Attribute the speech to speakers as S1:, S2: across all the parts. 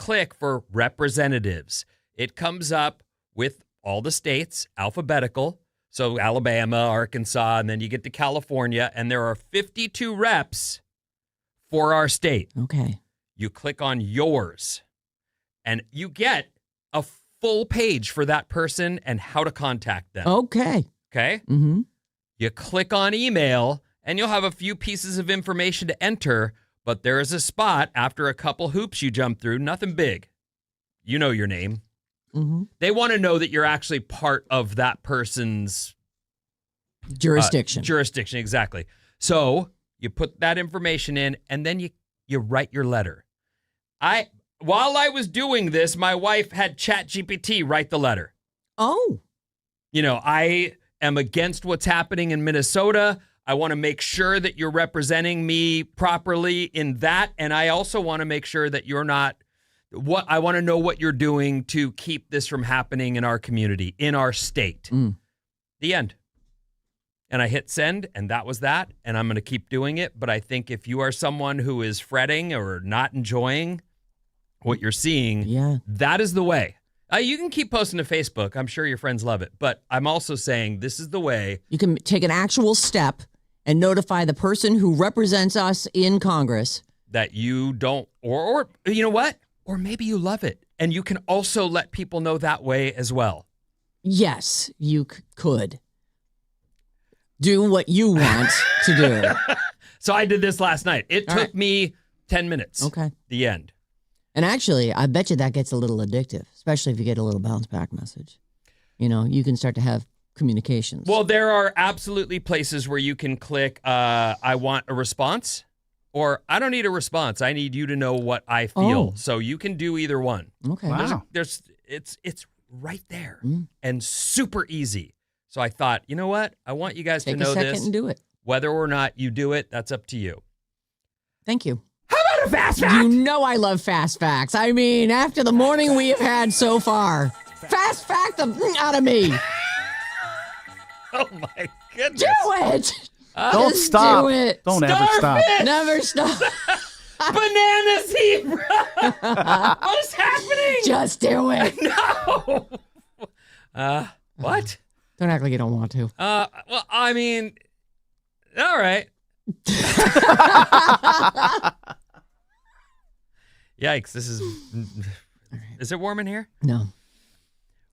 S1: click for representatives. It comes up with all the states, alphabetical. So Alabama, Arkansas, and then you get to California, and there are 52 reps for our state.
S2: Okay.
S1: You click on yours, and you get a full page for that person and how to contact them.
S2: Okay.
S1: Okay?
S2: Mm-hmm.
S1: You click on email, and you'll have a few pieces of information to enter, but there is a spot after a couple hoops you jump through, nothing big. You know your name.
S2: Mm-hmm.
S1: They want to know that you're actually part of that person's
S2: jurisdiction.
S1: Jurisdiction, exactly. So you put that information in, and then you write your letter. While I was doing this, my wife had ChatGPT write the letter.
S2: Oh.
S1: You know, I am against what's happening in Minnesota. I want to make sure that you're representing me properly in that, and I also want to make sure that you're not. I want to know what you're doing to keep this from happening in our community, in our state. The end. And I hit send, and that was that, and I'm going to keep doing it. But I think if you are someone who is fretting or not enjoying what you're seeing, that is the way. You can keep posting to Facebook. I'm sure your friends love it. But I'm also saying this is the way.
S2: You can take an actual step and notify the person who represents us in Congress.
S1: That you don't, or you know what? Or maybe you love it, and you can also let people know that way as well.
S2: Yes, you could. Do what you want to do.
S1: So I did this last night. It took me 10 minutes.
S2: Okay.
S1: The end.
S2: And actually, I bet you that gets a little addictive, especially if you get a little bounce back message. You know, you can start to have communications.
S1: Well, there are absolutely places where you can click, I want a response. Or I don't need a response. I need you to know what I feel. So you can do either one.
S2: Okay.
S3: Wow.
S1: It's right there and super easy. So I thought, you know what? I want you guys to know this.
S2: Take a second and do it.
S1: Whether or not you do it, that's up to you.
S2: Thank you.
S1: How about a fast fact?
S2: You know I love fast facts. I mean, after the morning we have had so far, fast fact out of me.
S1: Oh my goodness.
S2: Do it.
S3: Don't stop.
S2: Do it.
S3: Don't ever stop.
S2: Never stop.
S1: Banana zebra. What is happening?
S2: Just do it.
S1: No. What?
S2: Don't act like you don't want to.
S1: Well, I mean, all right. Yikes, this is... Is it warm in here?
S2: No.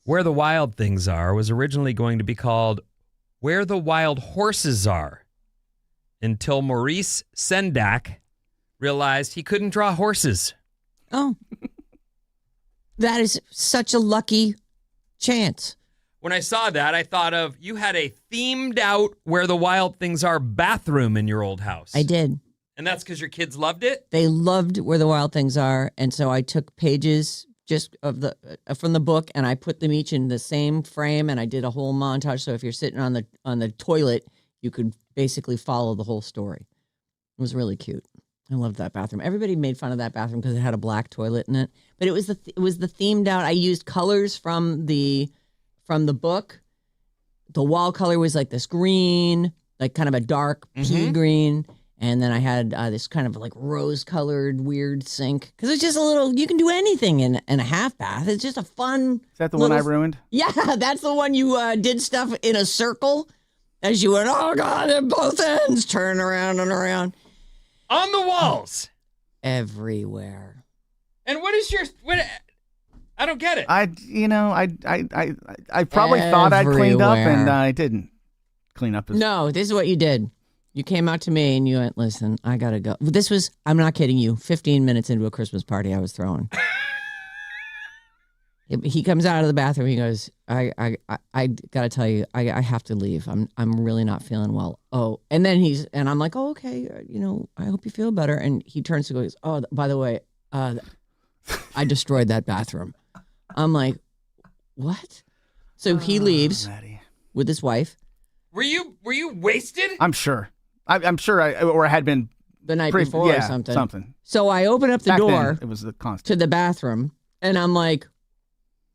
S1: Where the Wild Things Are was originally going to be called Where the Wild Horses Are, until Maurice Sendak realized he couldn't draw horses.
S2: Oh. That is such a lucky chance.
S1: When I saw that, I thought of, you had a themed out Where the Wild Things Are bathroom in your old house.
S2: I did.
S1: And that's because your kids loved it?
S2: They loved Where the Wild Things Are, and so I took pages just of from the book, and I put them each in the same frame, and I did a whole montage. So if you're sitting on the toilet, you could basically follow the whole story. It was really cute. I loved that bathroom. Everybody made fun of that bathroom because it had a black toilet in it, but it was the themed out. I used colors from the book. The wall color was like this green, like kind of a dark pea green. And then I had this kind of like rose-colored weird sink. Because it's just a little, you can do anything in a half bath. It's just a fun...
S3: Is that the one I ruined?
S2: Yeah, that's the one you did stuff in a circle as you went, oh God, at both ends, turn around and around.
S1: On the walls.
S2: Everywhere.
S1: And what is your... I don't get it.
S3: I probably thought I'd cleaned up, and
S2: Everywhere.
S3: I didn't clean up.
S2: No, this is what you did. You came out to me and you went, listen, I got to go. This was, I'm not kidding you, 15 minutes into a Christmas party I was throwing. He comes out of the bathroom. He goes, I got to tell you, I have to leave. I'm really not feeling well. Oh, and then I'm like, oh, okay. I hope you feel better. And he turns to go, oh, by the way, I destroyed that bathroom. I'm like, what? So he leaves
S3: Maddie.
S2: with his wife.
S1: Were you wasted?
S3: I'm sure. I'm sure I had been
S2: The night before or something.
S3: Something.
S2: So I open up the
S3: Back
S2: door
S3: then, it was the constant.
S2: to the bathroom, and I'm like,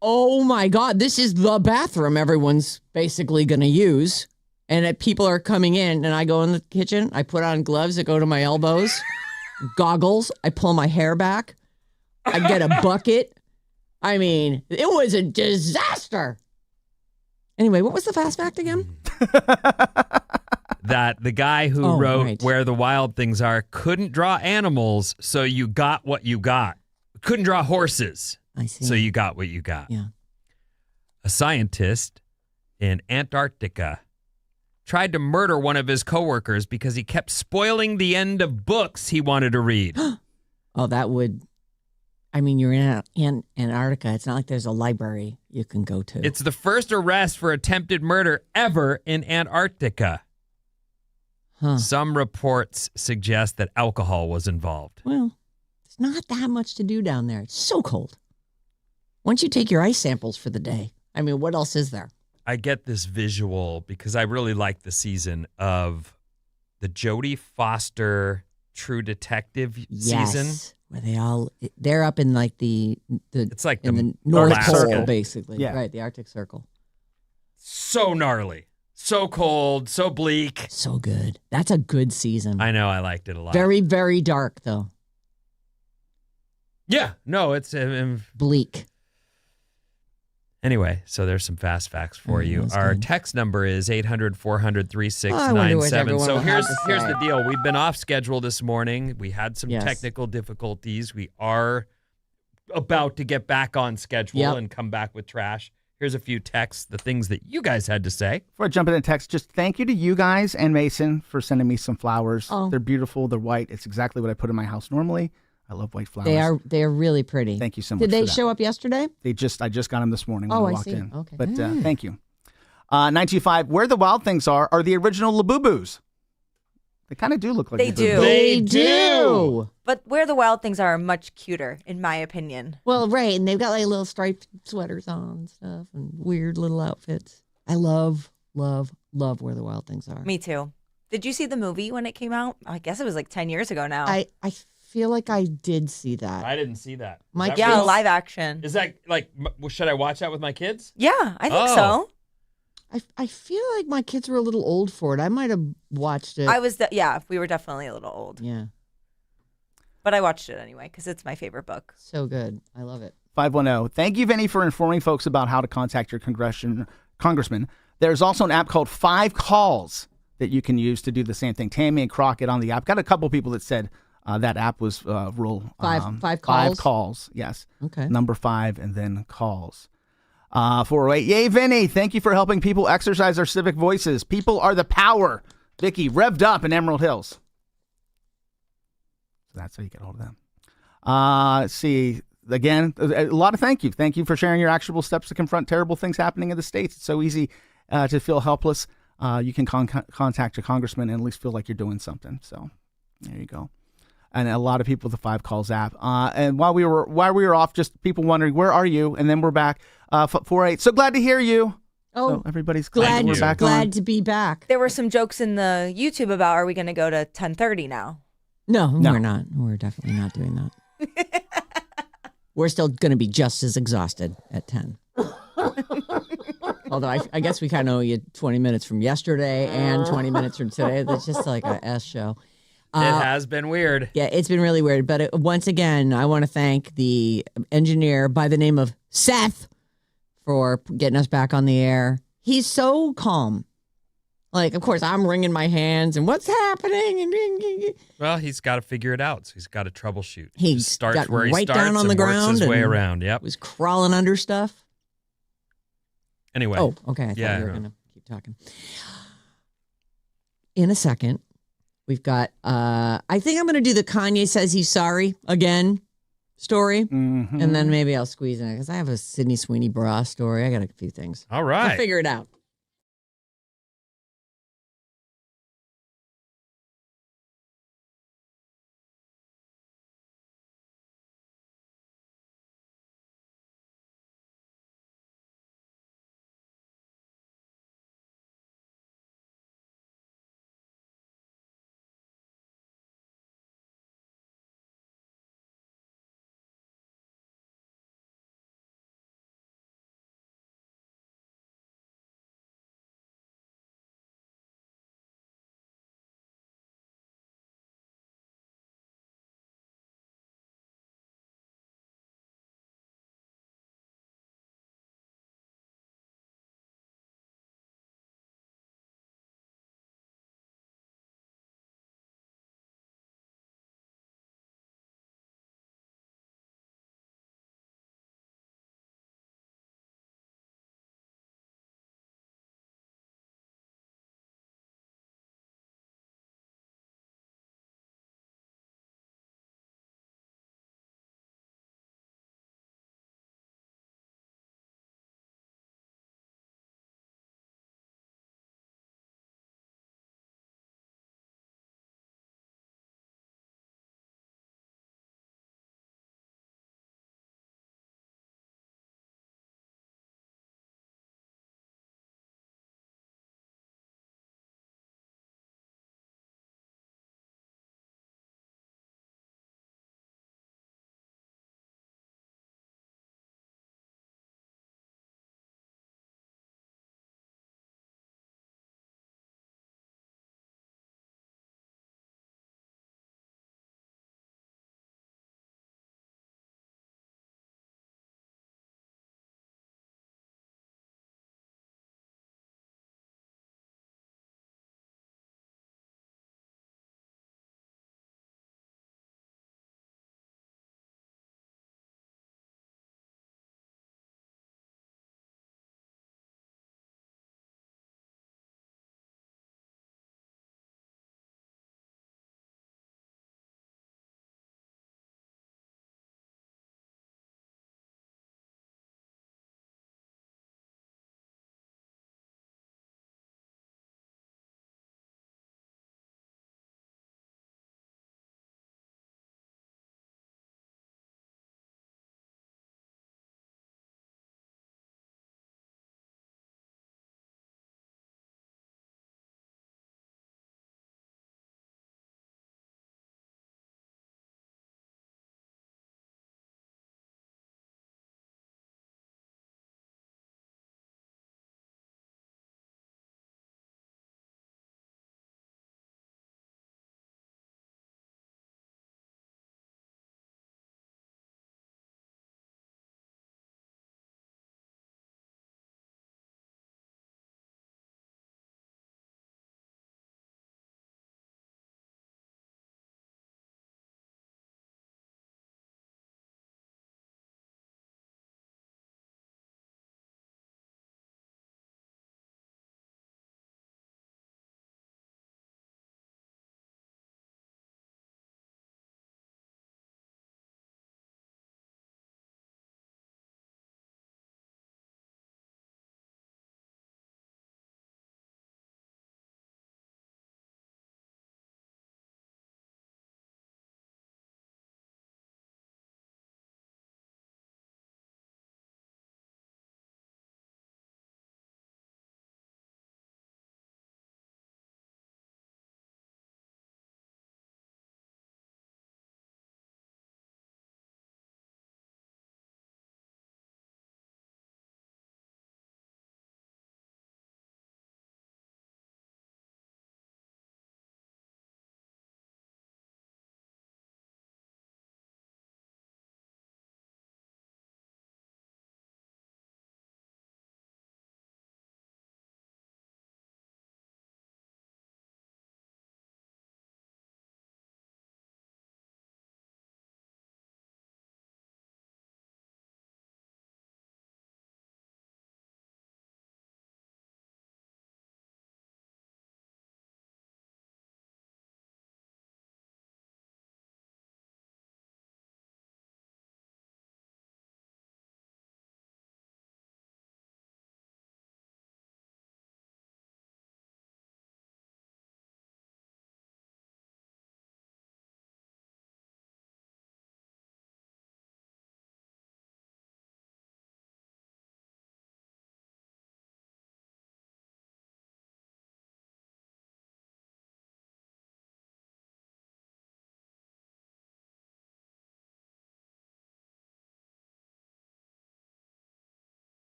S2: oh my God, this is the bathroom everyone's basically going to use. And people are coming in, and I go in the kitchen. I put on gloves that go to my elbows, goggles. I pull my hair back. I'd get a bucket. I mean, it was a disaster. Anyway, what was the fast fact again?
S1: That the guy who wrote Where the Wild Things Are couldn't draw animals, so you got what you got. Couldn't draw horses,
S2: I see.
S1: so you got what you got.
S2: Yeah.
S1: A scientist in Antarctica tried to murder one of his coworkers because he kept spoiling the end of books he wanted to read.
S2: Oh, that would... I mean, you're in Antarctica. It's not like there's a library you can go to.
S1: It's the first arrest for attempted murder ever in Antarctica.
S2: Huh.
S1: Some reports suggest that alcohol was involved.
S2: Well, there's not that much to do down there. It's so cold. Once you take your ice samples for the day, I mean, what else is there?
S1: I get this visual because I really like the season of the Jodie Foster True Detective season.
S2: Where they're up in like
S1: it's like
S2: in the
S1: North
S2: North Pole,
S1: Circle.
S2: basically.
S3: Yeah.
S2: Right, the Arctic Circle.
S1: So gnarly. So cold. So bleak.
S2: So good. That's a good season.
S1: I know. I liked it a lot.
S2: Very, very dark, though.
S1: Yeah. No, it's...
S2: Bleak.
S1: Anyway, so there's some fast facts for you. Our
S2: good.
S1: text number is 800-400-3697.
S2: I wonder what everyone
S1: So
S2: will have
S1: here's
S2: to
S1: the
S2: say.
S1: deal. We've been off schedule this morning. We had some
S2: Yes.
S1: technical difficulties. We are about to get back on schedule and come back with trash. Here's a few texts, the things that you guys had to say.
S3: Before I jump into text, just thank you to you guys and Mason for sending me some flowers.
S2: Oh.
S3: They're beautiful. They're white. It's exactly what I put in my house normally. I love white flowers.
S2: They are really pretty.
S3: Thank you so much.
S2: Did they
S3: for that.
S2: show up yesterday?
S3: I just got them this morning when
S2: Oh,
S3: I
S2: I
S3: walked
S2: see.
S3: in.
S2: Okay.
S3: But thank you. 925, Where the Wild Things Are the original Labubu's. They kind of do look like
S4: They
S3: Labubu.
S4: do.
S2: They do.
S4: But Where the Wild Things Are much cuter, in my opinion.
S2: Well, right, and they've got like little striped sweaters on and stuff and weird little outfits. I love Where the Wild Things Are.
S4: Me too. Did you see the movie when it came out? I guess it was like 10 years ago now.
S2: I feel like I did see that.
S1: I didn't see that.
S2: My
S1: Is that
S4: yeah,
S1: real?
S4: live action.
S1: Is that like, should I watch that with my kids?
S4: Yeah, I think
S1: Oh.
S4: so.
S2: I feel like my kids were a little old for it. I might have watched it.
S4: We were definitely a little old.
S2: Yeah,
S4: But I watched it anyway because it's my favorite book.
S2: so good. I love it.
S3: 510. Thank you, Vinny, for informing folks about how to contact your congressman. There's also an app called 5 Calls that you can use to do the same thing. Tammy and Crockett on the app. Got a couple people that said that app was real.
S2: Five calls?
S3: 5 calls, yes.
S2: Okay.
S3: Number 5 and then calls. 408. Yay, Vinny. Thank you for helping people exercise their civic voices. People are the power. Vicky, revved up in Emerald Hills. So that's how you get a hold of them. Let's see. Again, a lot of thank you. Thank you for sharing your actionable steps to confront terrible things happening in the States. It's so easy to feel helpless. You can contact your congressman and at least feel like you're doing something. So there you go. And a lot of people with the 5 Calls app. And while we were off, just people wondering, where are you? And then we're back. 4-8. So glad to hear you.
S2: Oh,
S3: So everybody's glad we're back
S2: glad
S3: on.
S2: to be back.
S4: There were some jokes in the YouTube about, are we going to go to 10:30 now?
S2: No, we're not. We're definitely not doing that. We're still going to be just as exhausted at 10. Although I guess we kind of owe you 20 minutes from yesterday and 20 minutes from today. That's just like a S show.
S1: It has been weird.
S2: Yeah, it's been really weird. But once again, I want to thank the engineer by the name of Seth for getting us back on the air. He's so calm. Like, of course, I'm wringing my hands and what's happening?
S1: Well, he's got to figure it out. So he's got to troubleshoot.
S2: He
S1: Just starts
S2: got
S1: where he
S2: right
S1: starts
S2: down on the
S1: and works
S2: ground
S1: his way
S2: and
S1: around. Yep.
S2: was crawling under stuff.
S1: Anyway.
S2: Oh, okay. I thought
S1: Yeah,
S2: you were
S1: no.
S2: going to keep talking. In a second, we've got, I think I'm going to do the Kanye says he's sorry again story.
S3: Mhm.
S2: And then maybe I'll squeeze in it because I have a Sydney Sweeney bra story. I got a few things.
S1: All right.
S2: I'll figure it out.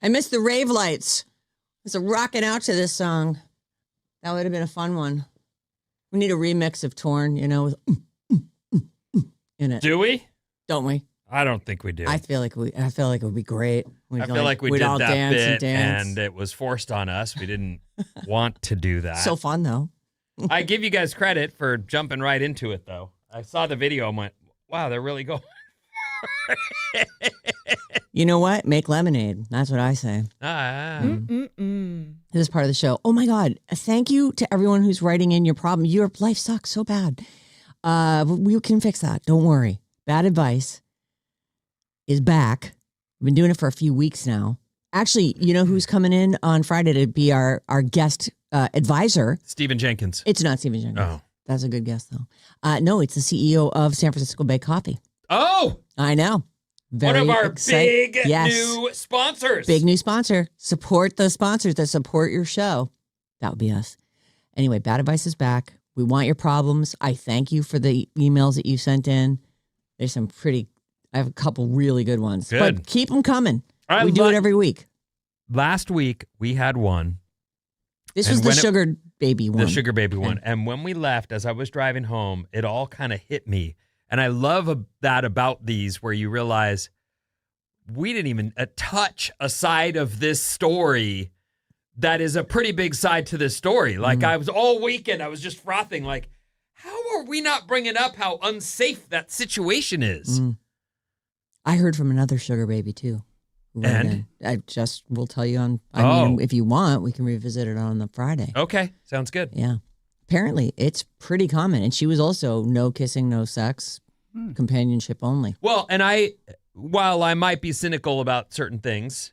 S2: I missed the rave lights. It's a rocking out to this song. That would have been a fun one. We need a remix of Torn, with in it.
S1: Do we?
S2: Don't we?
S1: I don't think we do.
S2: I feel like it would be great.
S1: I feel like we
S2: we'd
S1: did
S2: all
S1: that
S2: dance
S1: bit,
S2: and
S1: it was forced on us. We didn't want to do that.
S2: so fun though.
S1: I give you guys credit for jumping right into it, though. I saw the video and went, wow, they're really going.
S2: You know what? Make lemonade. That's what I say. This is part of the show. Oh my God. Thank you to everyone who's writing in your problem. Your life sucks so bad. We can fix that. Don't worry. Bad Advice is back. We've been doing it for a few weeks now. Actually, you know who's coming in on Friday to be our guest advisor?
S1: Stephen Jenkins.
S2: It's not Stephen Jenkins.
S1: Oh.
S2: That's a good guess, though. No, it's the CEO of San Francisco Bay Coffee.
S1: Oh!
S2: I know.
S1: One of our big new sponsors.
S2: Big new sponsor. Support the sponsors that support your show. That would be us. Anyway, Bad Advice is back. We want your problems. I thank you for the emails that you sent in. There's some I have a couple really good ones.
S1: Good.
S2: But keep them coming. We do it every week.
S1: Last week, we had one.
S2: This was the sugar baby one.
S1: The sugar baby one. And when we left, as I was driving home, it all kind of hit me. And I love that about these, where you realize we didn't even touch a side of this story that is a pretty big side to this story. Like I was all weekend, I was just frothing. Like, how are we not bringing up how unsafe that situation is?
S2: I heard from another sugar baby too.
S1: And
S2: I just will tell you on. I mean, if you want, we can revisit it on the Friday.
S1: Okay, sounds good.
S2: Yeah. Apparently, it's pretty common. And she was also no kissing, no sex, companionship only.
S1: Well, and while I might be cynical about certain things,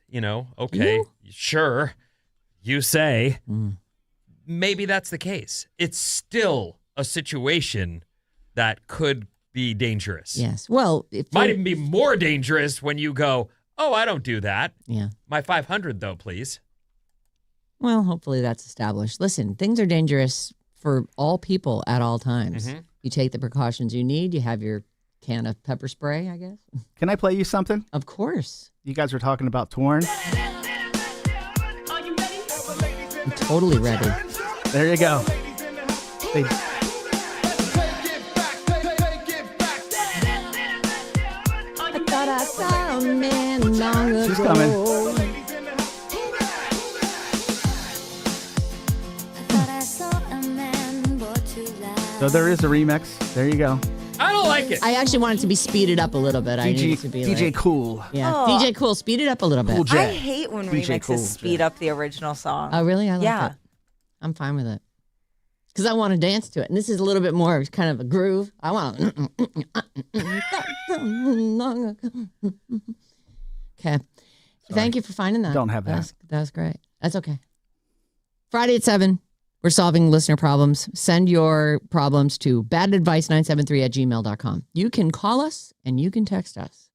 S1: sure, you say, maybe that's the case. It's still a situation that could be dangerous.
S2: Yes. Well,
S1: might even be more dangerous when you go, oh, I don't do that.
S2: Yeah.
S1: My 500, though, please.
S2: Well, hopefully that's established. Listen, things are dangerous for all people at all times. You take the precautions you need. You have your can of pepper spray, I guess.
S3: Can I play you something?
S2: Of course.
S3: You guys were talking about Torn.
S2: I'm totally ready.
S3: There you go.
S2: I thought I saw a man long ago.
S3: She's coming. So there is a remix. There you go.
S1: I don't like it.
S2: I actually want it to be speeded up a little bit. I need it to be
S3: DJ
S2: like,
S3: Cool.
S2: Yeah,
S4: Oh.
S2: DJ Cool, speed it up a little bit.
S3: Cool J.
S4: I hate when
S3: DJ
S4: remixes
S3: Cool
S4: speed
S3: J.
S4: up the original song.
S2: Oh, really? I like
S4: Yeah.
S2: it. I'm fine with it. Because I want to dance to it. And this is a little bit more kind of a groove. I want Okay. Thank you for finding that.
S3: Don't have that.
S2: That was great. That's okay. Friday at 7, we're solving listener problems. Send your problems to badadvice973@gmail.com. You can call us and you can text us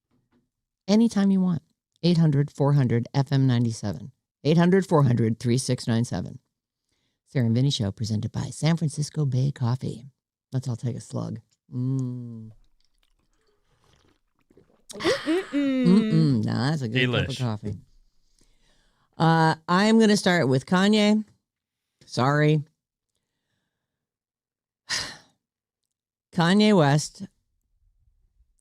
S2: anytime you want. 800-400-FM97. 800-400-3697. Sarah Vinnie Show, presented by San Francisco Bay Coffee. Let's all take a slug. Now that's a good cup of coffee. I'm going to start with Kanye. Sorry. Kanye West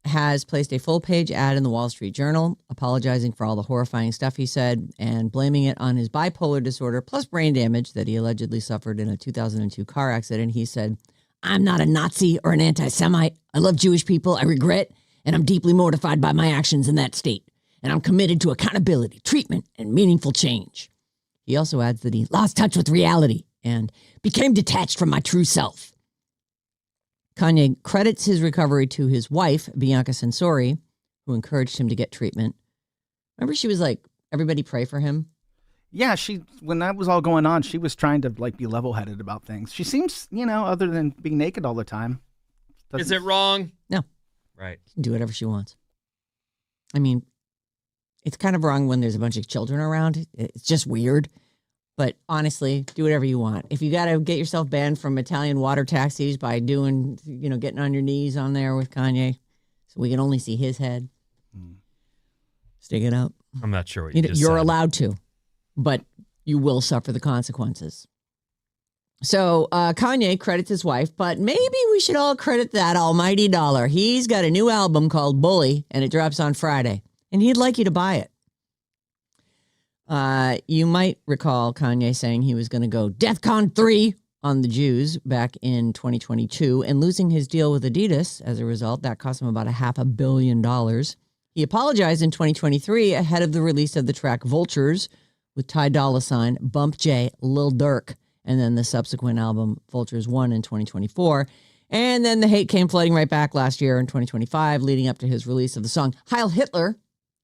S2: has placed a full-page ad in the Wall Street Journal apologizing for all the horrifying stuff he said and blaming it on his bipolar disorder plus brain damage that he allegedly suffered in a 2002 car accident. He said, "I'm not a Nazi or an anti-Semite. I love Jewish people. I regret, and I'm deeply mortified by my actions in that state. And I'm committed to accountability, treatment, and meaningful change." He also adds that he lost touch with reality and became detached from my true self. Kanye credits his recovery to his wife, Bianca Censori, who encouraged him to get treatment. Remember, she was like, everybody pray for him?
S3: Yeah, when that was all going on, she was trying to be level-headed about things. She seems, other than being naked all the time.
S1: Is it wrong?
S2: No.
S1: Right.
S2: She can do whatever she wants. I mean, it's kind of wrong when there's a bunch of children around. It's just weird. But honestly, do whatever you want. If you got to get yourself banned from Italian water taxis by doing, getting on your knees on there with Kanye, so we can only see his head, stick it up.
S1: I'm not sure what you just
S2: You're
S1: said.
S2: allowed to, but you will suffer the consequences. So Kanye credits his wife, but maybe we should all credit that almighty dollar. He's got a new album called Bully, and it drops on Friday, and he'd like you to buy it. You might recall Kanye saying he was going to go DEFCON 3 on the Jews back in 2022 and losing his deal with Adidas as a result. That cost him about $500 million. He apologized in 2023 ahead of the release of the track Vultures with Ty Dolla $ign, Bump J, Lil Durk, and then the subsequent album Vultures 1 in 2024. And then the hate came flooding right back last year in 2025, leading up to his release of the song Heil Hitler.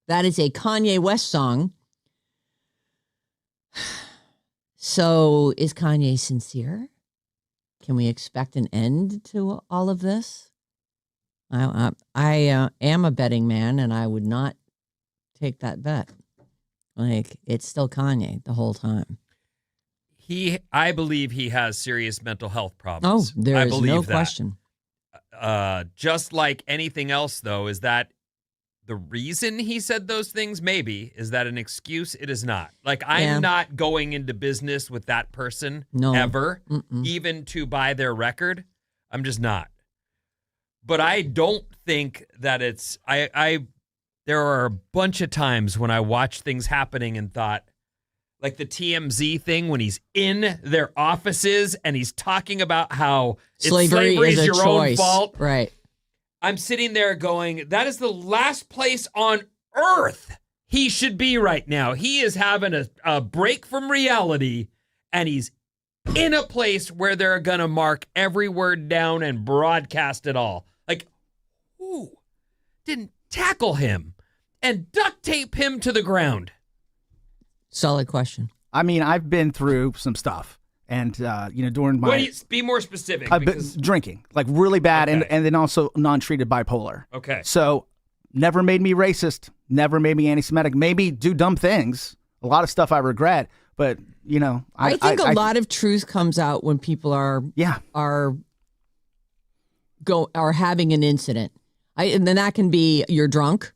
S2: That is a Kanye West song. So is Kanye sincere? Can we expect an end to all of this? I am a betting man, and I would not take that bet. Like, it's still Kanye the whole time.
S1: I believe he has serious mental health problems.
S2: Oh, there
S1: I
S2: is
S1: believe
S2: no
S1: that.
S2: question.
S1: Just like anything else, though, is that the reason he said those things? Maybe. Is that an excuse? It is not. Like, I'm not going into business with that person ever, even to buy their record. I'm just not. But I don't think that it's. There are a bunch of times when I watch things happening and thought, like the TMZ thing when he's in their offices and he's talking about how slavery is your own fault.
S2: Right.
S1: I'm sitting there going, that is the last place on earth he should be right now. He is having a break from reality, and he's in a place where they're going to mark every word down and broadcast it all. Like, who didn't tackle him and duct tape him to the ground?
S2: Solid question.
S3: I mean, I've been through some stuff. And, during my...
S1: be more specific.
S3: I've been drinking, like really bad,
S1: Okay.
S3: and then also non-treated bipolar.
S1: Okay.
S3: So, never made me racist, never made me anti-Semitic, maybe do dumb things, a lot of stuff I regret, but,
S2: I think a lot of truth comes out when people are having an incident. And then that can be you're drunk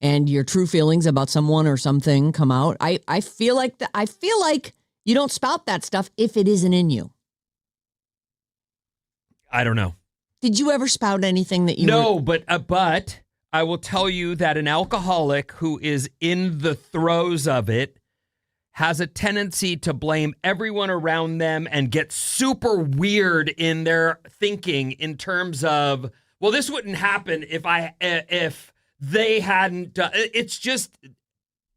S2: and your true feelings about someone or something come out. I feel like you don't spout that stuff if it isn't in you.
S1: I don't know.
S2: Did you ever spout anything that you
S1: but I will tell you that an alcoholic who is in the throes of it has a tendency to blame everyone around them and get super weird in their thinking in terms of, well, this wouldn't happen if they hadn't done. It's just,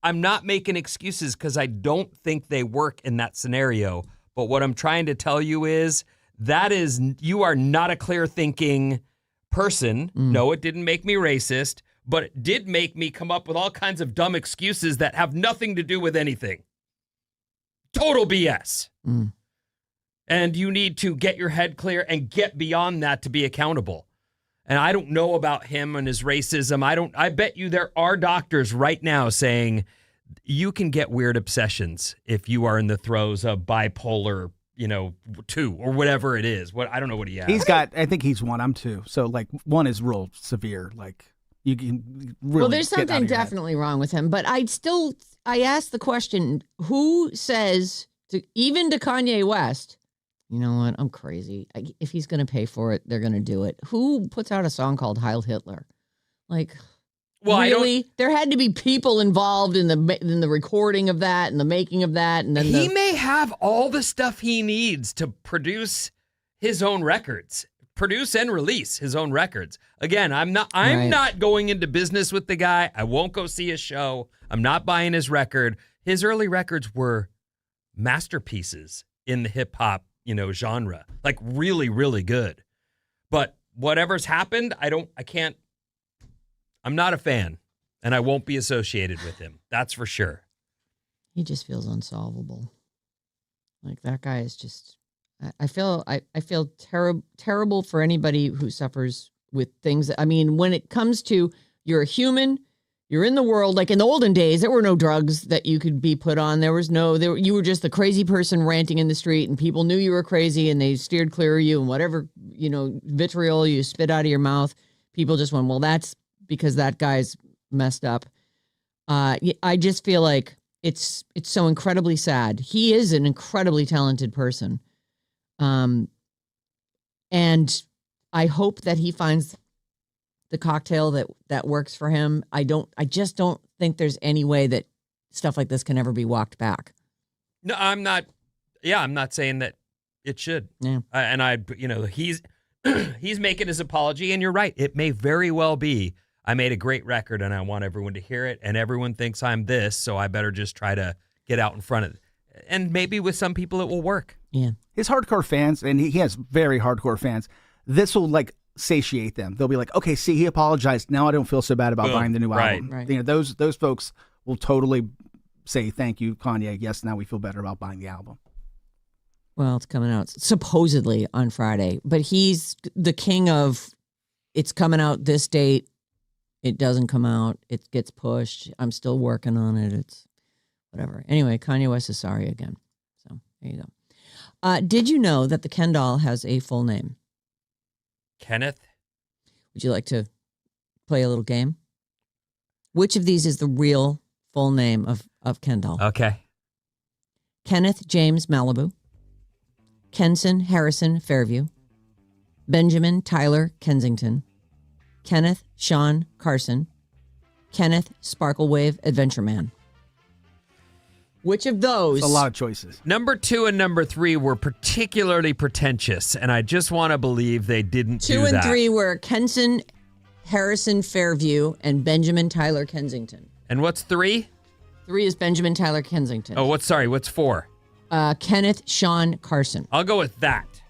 S1: I'm not making excuses because I don't think they work in that scenario. But what I'm trying to tell you is you are not a clear thinking person. No, it didn't make me racist, but it did make me come up with all kinds of dumb excuses that have nothing to do with anything. Total BS. And you need to get your head clear and get beyond that to be accountable. And I don't know about him and his racism. I bet you there are doctors right now saying you can get weird obsessions if you are in the throes of bipolar, 2 or whatever it is. I don't know what he has.
S3: I think he's 1, I'm 2. So like 1 is real severe. Like you can really
S2: Well, there's
S3: get out of
S2: something
S3: your head.
S2: definitely wrong with him. But I asked the question, who says even to Kanye West, you know what? I'm crazy. If he's going to pay for it, they're going to do it. Who puts out a song called Heil Hitler? Like,
S1: Well,
S2: really? There had to be people involved in the recording of that and the making of that, and then
S1: he may have all the stuff he needs to produce his own records, produce and release his own records. Again, I'm not going into business with the guy. I won't go see his show. I'm not buying his record. His early records were masterpieces in the hip hop, genre, like really, really good. But whatever's happened, I'm not a fan, and I won't be associated with him. That's for sure.
S2: he just feels unsolvable. Like that guy is just. I feel terrible for anybody who suffers with things. I mean, when it comes to you're a human, you're in the world. Like in the olden days, there were no drugs that you could be put on. You were just the crazy person ranting in the street, and people knew you were crazy, and they steered clear of you. And whatever vitriol you spit out of your mouth, people just went, well, that's because that guy's messed up. I just feel like it's so incredibly sad. He is an incredibly talented person. And I hope that he finds the cocktail that works for him. I just don't think there's any way that stuff like this can ever be walked back.
S1: No, I'm not. Yeah, I'm not saying that it should.
S2: Yeah.
S1: He's he's making his apology, and you're right. It may very well be, I made a great record, and I want everyone to hear it, and everyone thinks I'm this, so I better just try to get out in front of it. And maybe with some people it will work.
S2: Yeah.
S3: His hardcore fans, and he has very hardcore fans, this will like satiate them. They'll be like, okay, see, he apologized. Now I don't feel so bad about
S1: Boom.
S3: buying the new
S1: Right.
S3: album.
S2: Right.
S3: You know, those folks will totally say, thank you, Kanye. Yes, now we feel better about buying the album.
S2: Well, it's coming out supposedly on Friday, but he's the king of it's coming out this date. It doesn't come out. It gets pushed. I'm still working on it. It's whatever. Anyway, Kanye West is sorry again. So there you go. Did you know that the Ken doll has a full name?
S1: Kenneth?
S2: Would you like to play a little game? Which of these is the real full name of Ken doll?
S1: Okay.
S2: Kenneth James Malibu, Kenson Harrison Fairview, Benjamin Tyler Kensington, Kenneth Sean Carson, Kenneth Sparklewave Adventure Man. Which of those?
S3: It's a lot of choices.
S1: Number 2 and number 3 were particularly pretentious, and I just want to believe they didn't do
S2: 2 and
S1: that.
S2: 3 were Kenson Harrison Fairview and Benjamin Tyler Kensington.
S1: And what's 3?
S2: 3 is Benjamin Tyler Kensington.
S1: Oh, what's 4?
S2: Kenneth Sean Carson.
S1: I'll go with that.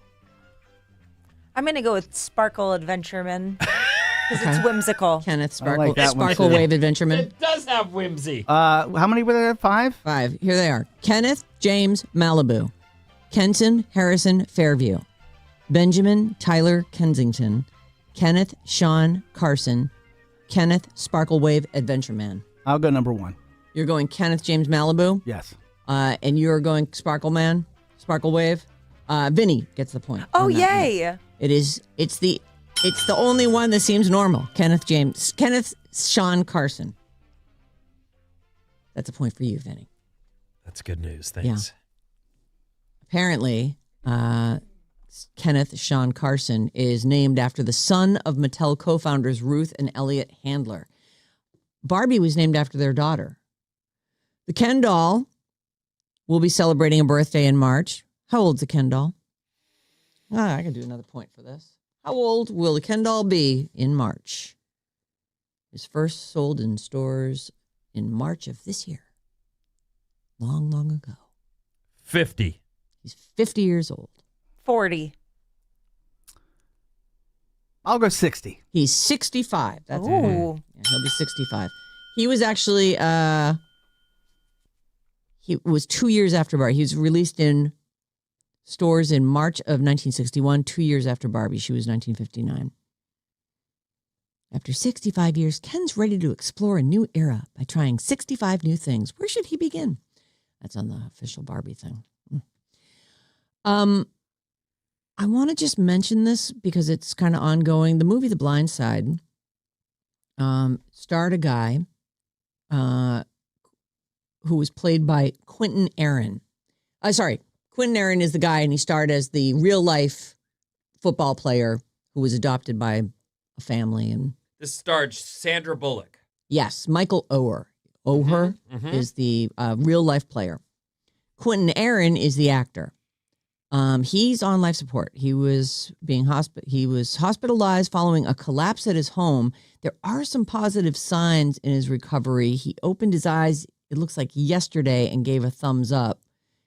S4: I'm going to go with Sparkle Adventureman because it's whimsical.
S2: Kenneth
S3: I like that one,
S2: Sparkle
S3: too.
S2: Wave Adventureman.
S1: It does have whimsy.
S3: How many were there? 5?
S2: 5. Here they are. Kenneth James Malibu, Kenson Harrison Fairview, Benjamin Tyler Kensington, Kenneth Sean Carson, Kenneth Sparklewave Adventure Man.
S3: I'll go number 1.
S2: You're going Kenneth James Malibu,
S3: Yes.
S2: and you're going Sparkle Man, Sparkle Wave. Vinny gets the point.
S4: Oh,
S2: on that one.
S4: yay.
S2: It's the only one that seems normal. Kenneth Sean Carson. That's a point for you, Vinny.
S1: That's good news. Thanks.
S2: Apparently, Kenneth Sean Carson is named after the son of Mattel co-founders Ruth and Elliot Handler. Barbie was named after their daughter. The Ken doll will be celebrating a birthday in March. How old's the Ken doll? I can do another point for this. How old will the Ken doll be in March? It was first sold in stores in March of this year. Long, long ago.
S1: 50.
S2: He's 50 years old.
S4: 40.
S3: I'll go 60.
S2: He's 65. That's
S4: Ooh.
S2: Yeah, he'll be 65. He was actually he was 2 years after Barbie. He was released in stores in March of 1961, 2 years after Barbie. She was 1959. After 65 years, Ken's ready to explore a new era by trying 65 new things. Where should he begin? That's on the official Barbie thing. I want to just mention this because it's kind of ongoing. The movie The Blind Side starred a guy who was played by Quinton Aaron. Quinton Aaron is the guy, and he starred as the real-life football player who was adopted by a family. And
S1: This starred Sandra Bullock.
S2: yes, Michael Oher. Oher is the real-life player. Quinton Aaron is the actor. He's on life support. He was hospitalized following a collapse at his home. There are some positive signs in his recovery. He opened his eyes, it looks like yesterday, and gave a thumbs up.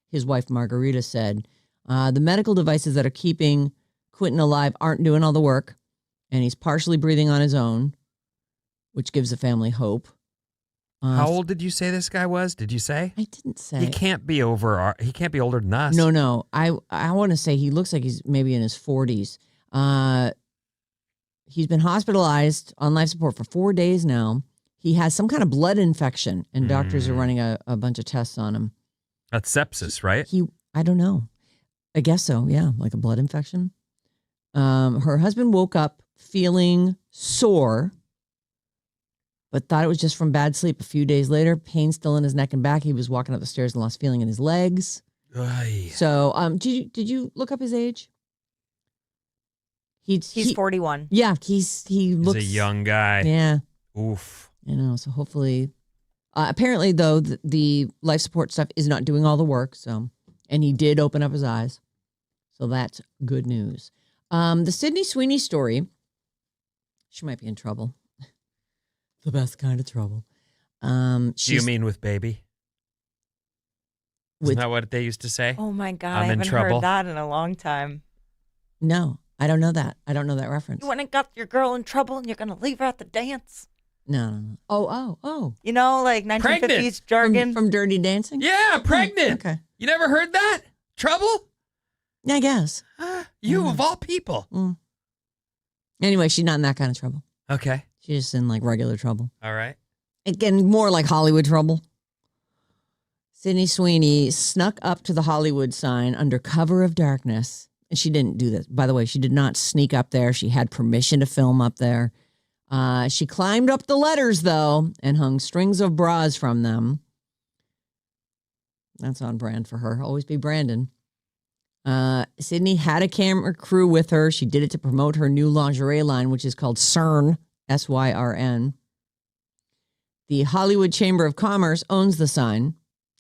S2: His wife, Margarita, said, the medical devices that are keeping Quinton alive aren't doing all the work, and he's partially breathing on his own, which gives the family hope.
S1: How old did you say this guy was? Did you say?
S2: I didn't say.
S1: He can't be he can't be older than us.
S2: No. I want to say he looks like he's maybe in his 40s. He's been hospitalized on life support for 4 days now. He has some kind of blood infection, and doctors are running a bunch of tests on him.
S1: That's sepsis, right?
S2: I don't know. I guess so, yeah, like a blood infection. Her husband woke up feeling sore, but thought it was just from bad sleep. A few days later, pain still in his neck and back. He was walking up the stairs and lost feeling in his legs.
S1: Ay.
S2: So, did you look up his age?
S4: He's 41.
S2: Yeah, he looks
S1: He's a young guy.
S2: Yeah,
S1: Oof.
S2: I know. So hopefully, apparently though, the life support stuff is not doing all the work. So, and he did open up his eyes, so that's good news. The Sydney Sweeney story. She might be in trouble. The best kind of trouble.
S1: Do you mean with baby? Isn't
S2: With
S1: that what they used to say?
S4: Oh my God,
S1: I'm
S4: I
S1: in
S4: haven't
S1: trouble.
S4: heard that in a long time.
S2: No, I don't know that. I don't know that reference.
S4: You went and got your girl in trouble and you're going to leave her at the dance?
S2: No. Oh.
S4: You know, like 1950s
S1: Pregnant.
S4: jargon.
S2: From Dirty Dancing?
S1: Yeah, pregnant.
S2: Okay.
S1: You never heard that? Trouble?
S2: Yeah, I guess.
S1: You of all people.
S2: Anyway, she's not in that kind of trouble.
S1: Okay.
S2: She's just in like regular trouble.
S1: All right.
S2: Again, more like Hollywood trouble. Sydney Sweeney snuck up to the Hollywood sign under cover of darkness. And she didn't do this. By the way, she did not sneak up there. She had permission to film up there. She climbed up the letters, though, and hung strings of bras from them. That's on brand for her. Always be Brandon. Sydney had a camera crew with her. She did it to promote her new lingerie line, which is called CERN, S-Y-R-N. The Hollywood Chamber of Commerce owns the sign,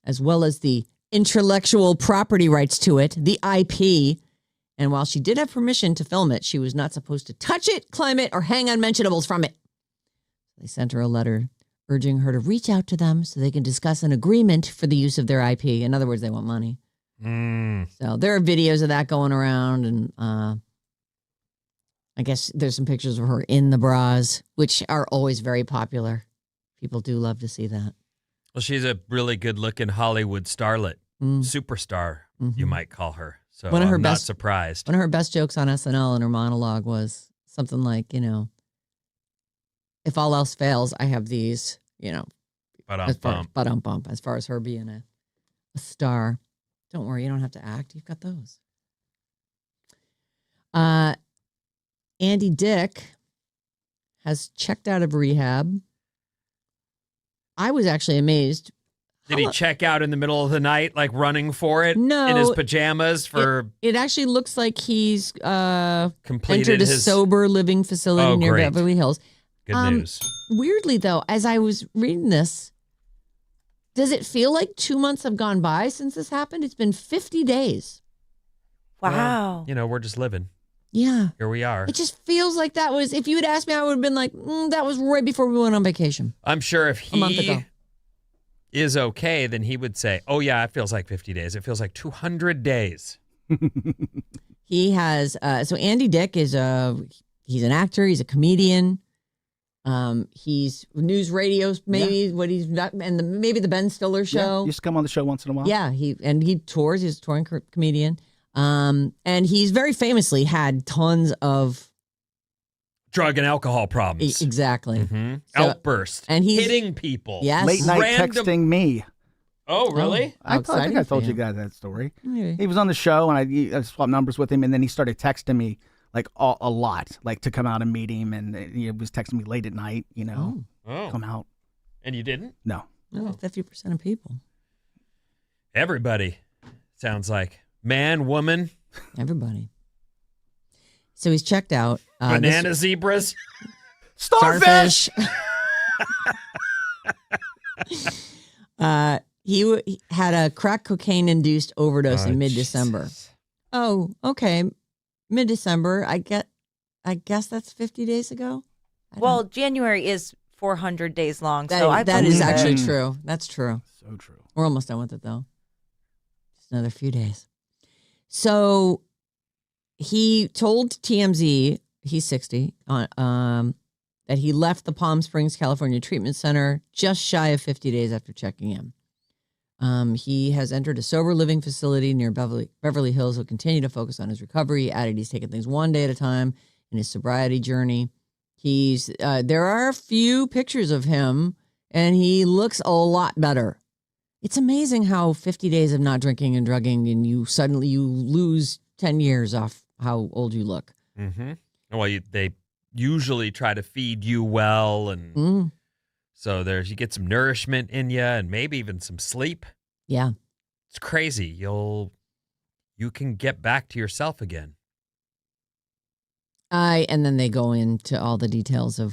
S2: as well as the intellectual property rights to it, the IP. And while she did have permission to film it, she was not supposed to touch it, climb it, or hang unmentionables from it. They sent her a letter urging her to reach out to them so they can discuss an agreement for the use of their IP. In other words, they want money. So there are videos of that going around, and I guess there's some pictures of her in the bras, which are always very popular. People do love to see that.
S1: Well, she's a really good-looking Hollywood starlet, superstar, you might call her. So
S2: One of her
S1: I'm not
S2: best-
S1: surprised.
S2: One of her best jokes on SNL in her monologue was something like, if all else fails, I have these,
S1: But
S2: as far as her being a star. Don't worry, you don't have to act. You've got those. Andy Dick has checked out of rehab. I was actually amazed.
S1: Did he check out in the middle of the night, like running for it
S2: No.
S1: in his pajamas for
S2: It actually looks like he's
S1: completed
S2: entered a
S1: his
S2: sober living facility near
S1: great.
S2: Beverly Hills.
S1: good news?
S2: Weirdly, though, as I was reading this, does it feel like 2 months have gone by since this happened? It's been 50 days.
S4: Wow.
S1: We're just living.
S2: Yeah.
S1: Here we are.
S2: It just feels like that was, if you had asked me, I would have been like, that was right before we went on vacation.
S1: I'm sure if
S2: A month
S1: he
S2: ago.
S1: is okay, then he would say, oh, yeah, it feels like 50 days. It feels like 200 days.
S2: He has, so Andy Dick is he's an actor, he's a comedian. He's news radios, maybe what he's not, and maybe the Ben Stiller
S3: Yeah,
S2: show.
S3: you used to come on the show once in a while.
S2: Yeah, he tours. He's a touring comedian. And he's very famously had tons of
S1: Drug and alcohol problems.
S2: exactly.
S1: Mhm.
S2: So-
S1: Outburst.
S2: and he's-
S1: hitting people.
S2: Yes.
S3: Late night
S1: Random-
S3: texting me.
S1: Oh, really?
S2: How
S3: I think
S2: exciting
S3: I
S2: for
S3: told you
S2: you.
S3: guys that story.
S2: Maybe.
S3: He was on the show, and I swapped numbers with him, and then he started texting me like a lot, like to come out and meet him, and he was texting me late at night,
S1: Oh.
S3: come out.
S1: And you didn't?
S3: No.
S2: No, 50% of people.
S1: Everybody. Sounds like. Man, woman,
S2: Everybody. So he's checked out.
S1: banana zebras.
S3: Starfish!
S2: He had a crack cocaine induced overdose
S1: Oh,
S2: in mid-December.
S1: Jesus.
S2: Oh, okay. Mid-December. I guess that's 50 days ago. I
S4: Well,
S2: don't-
S4: January is 400 days long,
S2: that,
S4: so I
S2: that is
S4: believe it.
S2: actually true. That's true.
S3: So true.
S2: We're almost done with it, though. Just another few days. So he told TMZ, he's 60, that he left the Palm Springs, California Treatment Center just shy of 50 days after checking in. He has entered a sober living facility near Beverly Hills. He'll continue to focus on his recovery. He added he's taking things one day at a time in his sobriety journey. There are a few pictures of him, and he looks a lot better. It's amazing how 50 days of not drinking and drugging, and you lose 10 years off how old you look.
S1: Mm-hmm. Well, they usually try to feed you well and So you get some nourishment in you and maybe even some sleep.
S2: Yeah.
S1: It's crazy. You can get back to yourself again.
S2: And then they go into all the details of